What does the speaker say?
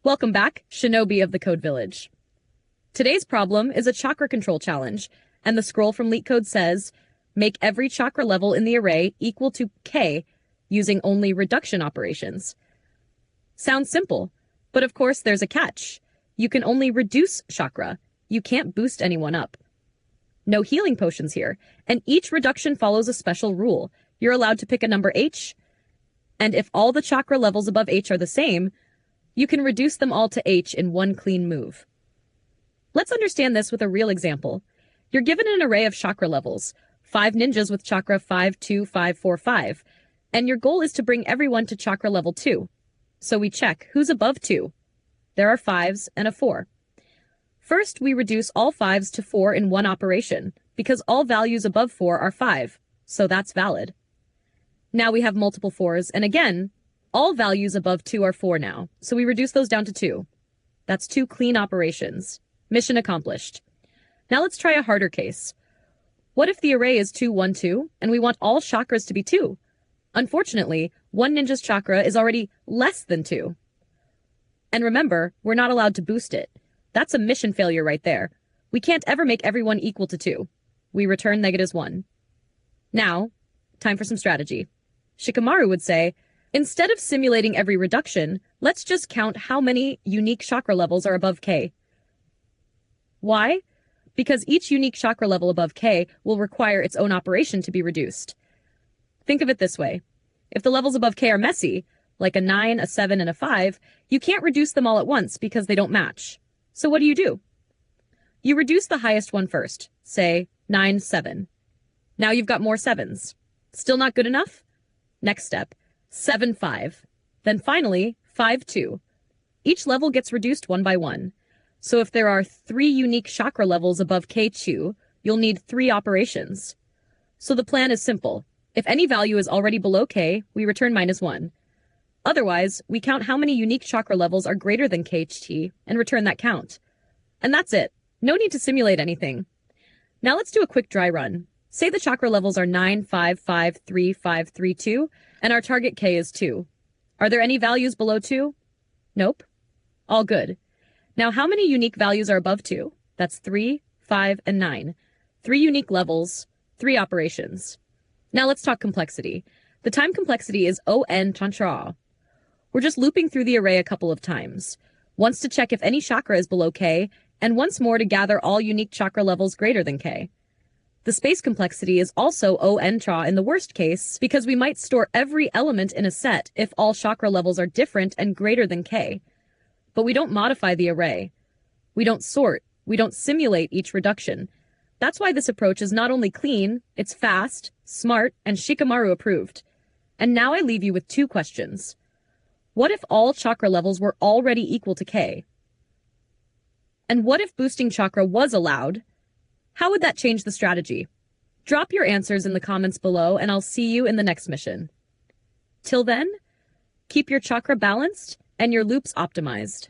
Welcome back, Shinobi of the Code Village. Today's problem is a chakra control challenge, and the scroll from LeetCode says, make every chakra level in the array equal to k using only reduction operations. Sounds simple, but of course there's a catch. You can only reduce chakra. You can't boost anyone up. No healing potions here, and each reduction follows a special rule. You're allowed to pick a number h, and if all the chakra levels above h are the same, you can reduce them all to h in one clean move. Let's understand this with a real example. You're given an array of chakra levels, 5 ninjas with chakra 5, 2, 5, 4, 5, and your goal is to bring everyone to chakra level 2. So we check who's above 2. There are 5s and a 4. First, we reduce all 5s to 4 in one operation, because all values above 4 are 5, so that's valid. Now we have multiple 4s, and again, all values above 2 are 4 now, so we reduce those down to 2. That's 2 clean operations. Mission accomplished. Now let's try a harder case. What if the array is 2, 1, 2, and we want all chakras to be 2? Unfortunately, one ninja's chakra is already less than 2. And remember, we're not allowed to boost it. That's a mission failure right there. We can't ever make everyone equal to 2. We return -1. Now, time for some strategy. Shikamaru would say, instead of simulating every reduction, let's just count how many unique chakra levels are above k. Why? Because each unique chakra level above k will require its own operation to be reduced. Think of it this way. If the levels above k are messy, like a 9, a 7, and a 5, you can't reduce them all at once because they don't match. So what do? You reduce the highest one first, say 9, 7. Now you've got more 7s. Still not good enough? Next step, 7, 5. Then finally, 5, 2. Each level gets reduced one by one. So if there are 3 unique chakra levels above K2, you'll need 3 operations. So the plan is simple. If any value is already below K, we return -1. Otherwise, we count how many unique chakra levels are greater than KT and return that count. And that's it. No need to simulate anything. Now let's do a quick dry run. Say the chakra levels are 9, 5, 5, 3, 5, 3, 2, and our target K is 2. Are there any values below 2? Nope. All good. Now how many unique values are above 2? That's 3, 5, and 9. 3 unique levels, 3 operations. Now let's talk complexity. The time complexity is O(n) tantra. We're just looping through the array a couple of times. Once to check if any chakra is below K, and once more to gather all unique chakra levels greater than K. The space complexity is also O(n) tra in the worst case, because we might store every element in a set if all chakra levels are different and greater than K. But we don't modify the array. We don't sort. We don't simulate each reduction. That's why this approach is not only clean, it's fast, smart, and Shikamaru approved. And now I leave you with 2 questions. What if all chakra levels were already equal to K? And what if boosting chakra was allowed? How would that change the strategy? Drop your answers in the comments below, and I'll see you in the next mission. Till then, keep your chakra balanced and your loops optimized.